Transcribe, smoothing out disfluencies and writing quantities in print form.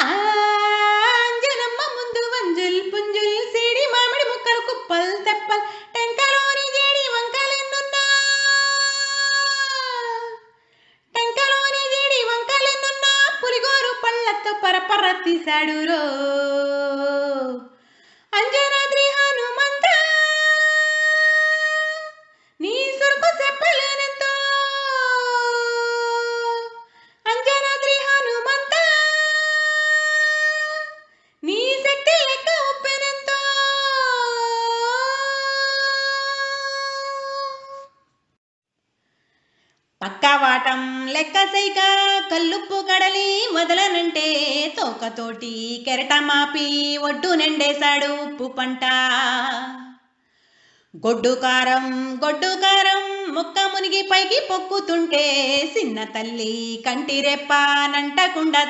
అంజనమ్మ ముందు వంజుల్ పుంజుల్ సిడి మామిడి ముక్కలు కుప్పల్ తెప్పల్ టెంకలోని జేడి వంకలెన్నున్నా టెంకలోని జేడి వంకలెన్నున్నా పులిగోరు పళ్ళతో పరపర తీశాడు రో అంజనాద్రి హనుమంత నీ సురుకు చెప్పలేనంతో అంజనాద్రి హనుమంత నీ శక్తి లెక్క ఉప్పెనంతో పక్కవాటం లెక్క సైక కల్లుప్పు కడలి వదలనంటే తోకతోటి కెరట మాపి ఒడ్డు నిండేశాడు ఉప్పు పంట గొడ్డు కారం ముక్క మునిగి పైకి పొక్కుతుంటే చిన్న తల్లి కంటి రెప్ప నంటకుండా